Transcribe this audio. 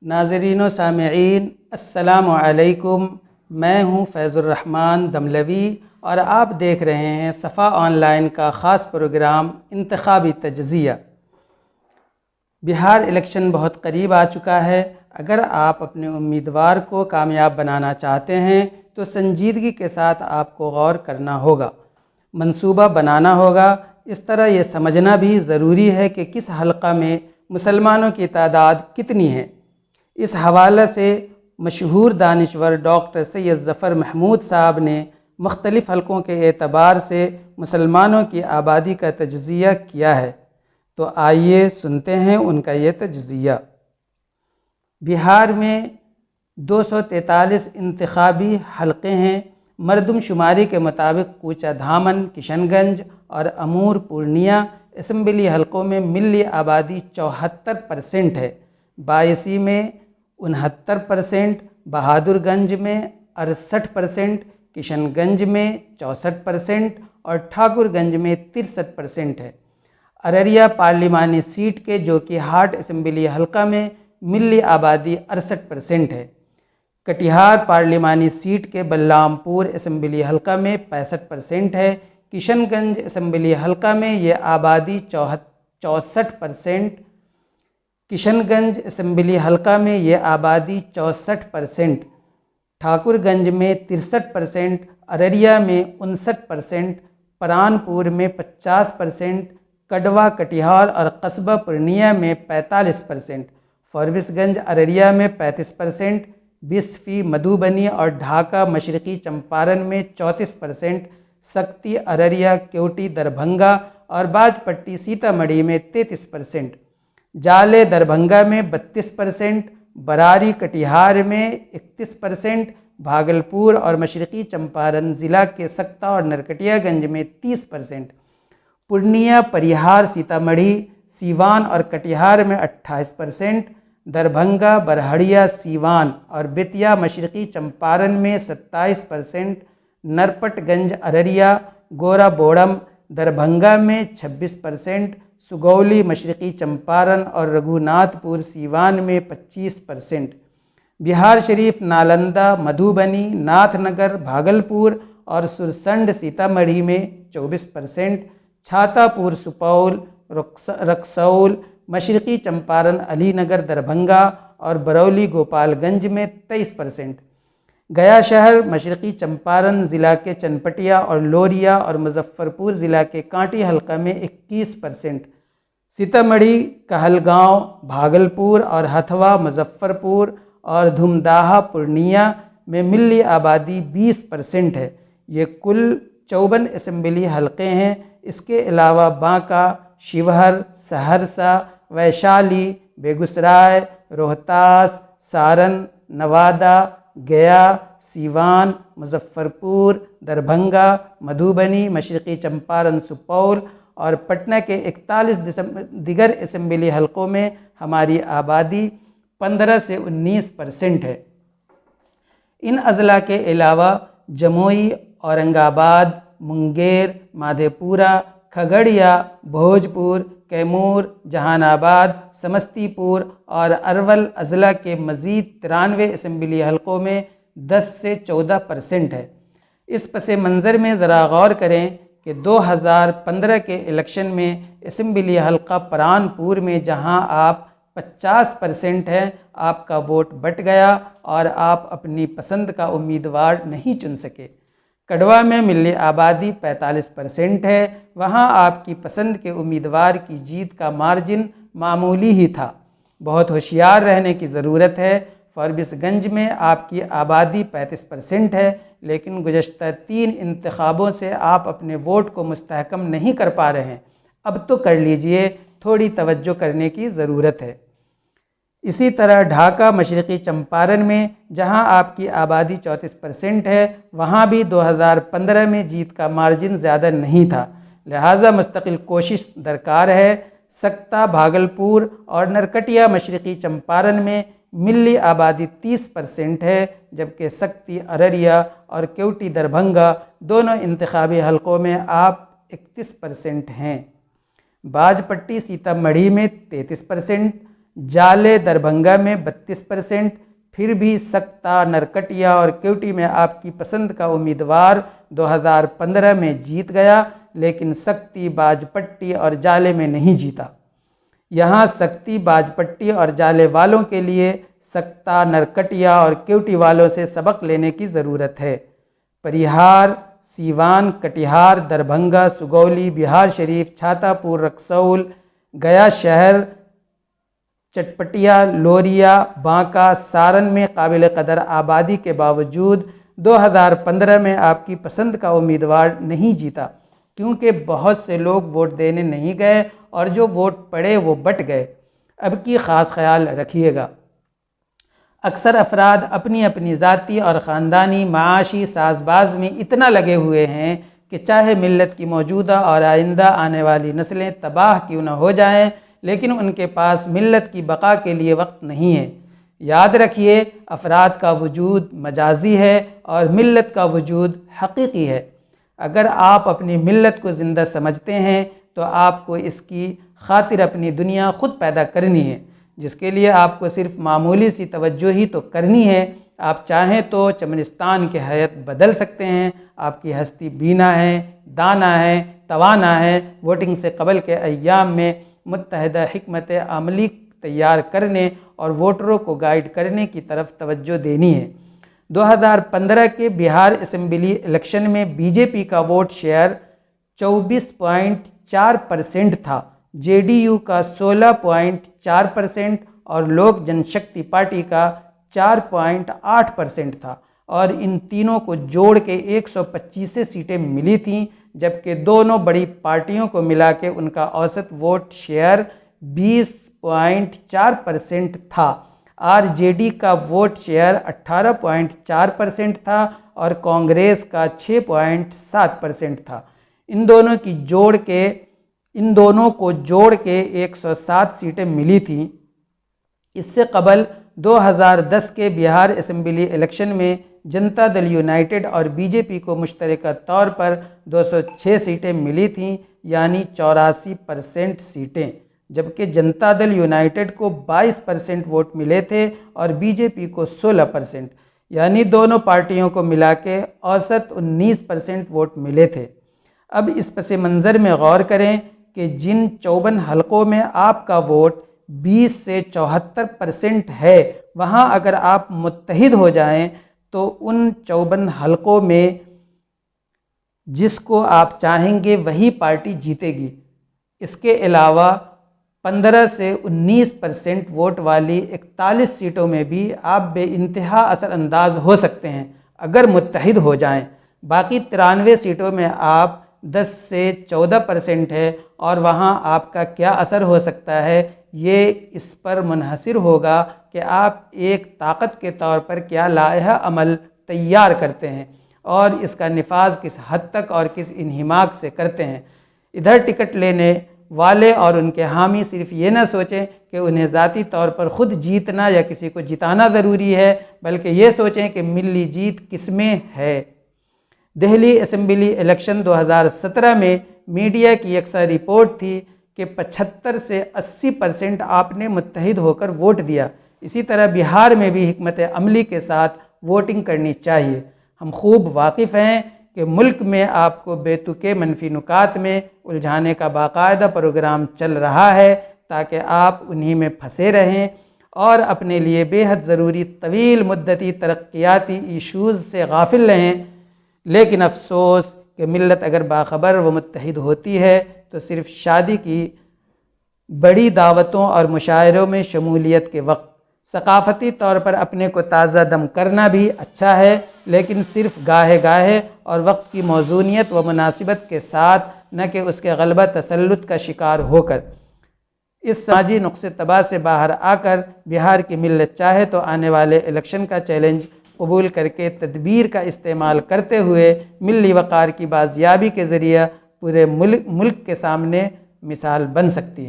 नाज़रीन व सामिईन अस्सलामु अलैकुम। मैं हूँ फैज़ुर्रहमान दमलवी और आप देख रहे हैं सफ़ा ऑनलाइन का ख़ास प्रोग्राम इंतखाबी तज्ज़िया। बिहार इलेक्शन बहुत करीब आ चुका है। अगर आप अपने उम्मीदवार को कामयाब बनाना चाहते हैं तो संजीदगी के साथ आपको गौर करना होगा, मंसूबा बनाना होगा। इस तरह ये समझना भी ज़रूरी है कि किस हलक़ा में मुसलमानों की तादाद कितनी है। इस हवाले से मशहूर दानिश्वर डॉक्टर सैयद ज़फ़र महमूद साहब ने मुख्तलिफ़ हलक़ों के एतबार से मुसलमानों की आबादी का तज्ज़िया किया है। तो आइए सुनते हैं उनका ये तज्ज़िया। बिहार में 243 इंतखाबी हलक़े हैं। मरदमशुमारी के मुताबिक कूचा धामन, किशनगंज और अमूर पूर्णिया असम्बली हलक़ों में मिली आबादी 74% है। बायसी में 69%, बहादुरगंज में 68%, किशनगंज में 64% और ठाकुरगंज में 63% है। अररिया पार्लिमानी सीट के जो कि हाट असम्बली हलका में मिली आबादी 68% है। कटिहार पार्लिमानी सीट के बल्लामपुर असम्बली हलका में 65% है। किशनगंज असम्बली हलका में ये आबादी 64%, किशनगंज असम्बली हलका में ये आबादी 64%, ठाकुरगंज में 63%, अररिया में 59%, परानपुर में 50%, कड़वा कटिहार और कस्बा पूर्णिया में 45%, फॉरबिसगंज अररिया में 35%, बिस्फी मधुबनी और ढाका मशरकी चंपारण में 34%, सक्ती अररिया केवटी दरभंगा और बाजपट्टी सीतामढ़ी में 33%, जाले दरभंगा में 32%, बरारी कटिहार में 31%, भागलपुर और मशरकी चंपारण ज़िला के सक्ता और नरकटियागंज में 30%, पूर्णिया परिहार सीतामढ़ी सीवान और कटिहार में 28%, दरभंगा बरहड़िया सीवान और बेतिया मशरकी चंपारण में 27%, नरपतगंज अररिया गोराबोड़म दरभंगा में 26%, सुगौली मशरकी चंपारण और रघुनाथपुर सीवान में 25%, बिहार शरीफ नालंदा मधुबनी नाथनगर भागलपुर और सुरसंड सीतामढ़ी में 24%, छातापुर सुपौल रक्सौल मशरकी चंपारण अलीनगर दरभंगा और बरौली गोपालगंज में 23%, गया शहर मशरकी चंपारण ज़िला के चनपटिया और लोरिया और मुजफ्फरपुर ज़िला के कांटी हलका में 21%, सीतामढ़ी कहलगांव भागलपुर और हथवा मुजफ्फरपुर और धुमदाहा पूर्णिया में मिली आबादी 20% है। ये कुल 54 असम्बली हलक़े हैं। इसके अलावा बांका, शिवहर, सहरसा, वैशाली, बेगूसराय, रोहतास, सारण, नवादा, गया, सीवान, मुजफ्फरपुर, दरभंगा, मधुबनी, मशरकी चंपारण, सुपौल और पटना के 41 दिगर असम्बली हलक़ों में हमारी आबादी 15 से 19% है। इन अज़ला के अलावा जमुई, औरंगाबाद, मुंगेर, माधेपुरा, खगड़िया, भोजपुर, कैमूर, जहानाबाद, समस्तीपुर और अरवल अज़ला के मज़ीद 93 असम्बली हलक़ों में 10 से 14% है। इस पस मंज़र में ज़रा गौर करें कि 2015 के इलेक्शन में असम्बली हलका परानपुर में जहां आप 50% हैं, आपका वोट बट गया और आप अपनी पसंद का उम्मीदवार नहीं चुन सके। कड़वा में मिली आबादी 45% है, वहां आपकी पसंद के उम्मीदवार की जीत का मार्जिन मामूली ही था। बहुत होशियार रहने की ज़रूरत है। फॉरबिसगंज में आपकी आबादी 35% है, लेकिन गुज़श्ता 3 इंतखाबों से आप अपने वोट को मुस्तहकम नहीं कर पा रहे हैं। अब तो कर लीजिए, थोड़ी तवज्जो करने की ज़रूरत है। इसी तरह ढाका मशरकी चंपारण में जहां आपकी आबादी 34% है, वहां भी 2015 में जीत का मार्जिन ज़्यादा नहीं था, लिहाजा मुस्तकिल कोशिश दरकार है। सक्ता भागलपुर और नरकटिया मशरकी चंपारण में मिली आबादी 30% है, जबकि सक्ती अररिया और केवटी दरभंगा दोनों इंतखाबी हलकों में आप 31% हैं। बाजपट्टी सीतामढ़ी में 33%, जाले दरभंगा में 32%। फिर भी सक्ता, नरकटिया और केवटी में आपकी पसंद का उम्मीदवार 2015 में जीत गया, लेकिन सक्ती, बाजपट्टी और जाले में नहीं जीता। यहाँ सक्ती, बाजपट्टी और जाले वालों के लिए सक्ता, नरकटिया और केवटी वालों से सबक लेने की ज़रूरत है। परिहार, सीवान, कटिहार, दरभंगा, सुगौली, बिहार शरीफ, छातापुर, रक्सौल, गया शहर, चटपटिया, लोरिया, बांका, सारण में काबिल कदर आबादी के बावजूद 2015 में आपकी पसंद का उम्मीदवार नहीं जीता, क्योंकि बहुत से लोग वोट देने नहीं गए और जो वोट पड़े वो बट गए। अब की ख़ास ख्याल रखिएगा, अक्सर अफराद अपनी अपनी ज़ाती और ख़ानदानी माशी साजबाज में इतना लगे हुए हैं कि चाहे मिल्लत की मौजूदा और आइंदा आने वाली नस्लें तबाह क्यों न हो जाएं, लेकिन उनके पास मिल्लत की बका के लिए वक्त नहीं है। याद रखिए, अफराद का वजूद मजाजी है और मिल्लत का वजूद हकीकी है। अगर आप अपनी मिल्लत को ज़िंदा समझते हैं तो आपको इसकी खातिर अपनी दुनिया खुद पैदा करनी है, जिसके लिए आपको सिर्फ मामूली सी तवज्जो ही तो करनी है। आप चाहें तो चमनिस्तान की हैत बदल सकते हैं। आपकी हस्ती बीना है, दाना है, तवाना है। वोटिंग से कबल के अय्याम में मुत्तहदा हिकमत अमली तैयार करने और वोटरों को गाइड करने की तरफ तवज्जो देनी है। 2015 के बिहार असेंबली इलेक्शन में बीजेपी का वोट शेयर 24.4% था, जेडीयू का 16.4% और लोक जनशक्ति पार्टी का 4.8% था, और इन तीनों को जोड़ के 125 सीटें मिली थीं, जबकि दोनों बड़ी पार्टियों को मिला के उनका औसत वोट शेयर 20.4% था। आरजेडी का वोट शेयर 18.4% था और कांग्रेस का 6.7% था। इन दोनों को जोड़ के 107 सीटें मिली थीं। इससे कबल 2010 के बिहार असेंबली इलेक्शन में जनता दल यूनाइटेड और बीजेपी को मुश्तरका तौर पर 206 सीटें मिली थीं, यानी 84% सीटें, जबकि जनता दल यूनाइटेड को 22% वोट मिले थे और बीजेपी को 16%, यानी दोनों पार्टियों को मिला के औसत 19% वोट मिले थे। अब इस पस मंज़र में गौर करें कि जिन 54 हलकों में आपका वोट 20 से 74% है, वहाँ अगर आप मुत्तहिद हो जाएं तो उन 54 हलकों में जिसको आप चाहेंगे वही पार्टी जीतेगी। इसके अलावा 15 से 19% वोट वाली 41 सीटों में भी आप बेइंतहा असरअंदाज हो सकते हैं अगर मुत्तहिद हो जाएं। बाकी 93 सीटों में आप 10 से 14% है, और वहाँ आपका क्या असर हो सकता है ये इस पर मुनहसिर होगा कि आप एक ताकत के तौर पर क्या लाइहा अमल तैयार करते हैं और इसका निफाज किस हद तक और किस इन्हिमाक से करते हैं। इधर टिकट लेने वाले और उनके हामी सिर्फ ये ना सोचें कि उन्हें ज़ाती तौर पर ख़ुद जीतना या किसी को जिताना ज़रूरी है, बल्कि ये सोचें कि मिली जीत किसमें है। दिल्ली असेंबली इलेक्शन 2017 में मीडिया की अक्सर रिपोर्ट थी कि 75 से 80% आपने मुत्तहिद होकर वोट दिया। इसी तरह बिहार में भी हिकमत अमली के साथ वोटिंग करनी चाहिए। हम खूब वाकिफ़ हैं कि मुल्क में आपको बेतुके मनफी नुकात में उलझाने का बाकायदा प्रोग्राम चल रहा है, ताकि आप उन्हीं में फंसे रहें और अपने लिए बेहद ज़रूरी तवील मुद्दती तरक्याती इशूज़ से गाफिल रहें। लेकिन अफसोस कि मिल्लत अगर बाखबर व मुत्तहिद होती है तो सिर्फ शादी की बड़ी दावतों और मुशायरों में शमूलियत के वक्त सकाफ़ती तौर पर अपने को ताज़ा दम करना भी अच्छा है, लेकिन सिर्फ गाहे गाहे और वक्त की मौजूनियत व मुनासिबत के साथ, न कि उसके गलबा तसल्लुत का शिकार होकर। इस समाजी नुक्से तबाह से बाहर आकर बिहार की मिल्लत चाहे तो आने वाले इलेक्शन का चैलेंज कबूल करके तदबीर का इस्तेमाल करते हुए मिली वक़ार की बाजियाबी के ज़रिए पूरे मुल्क के सामने मिसाल बन सकती है।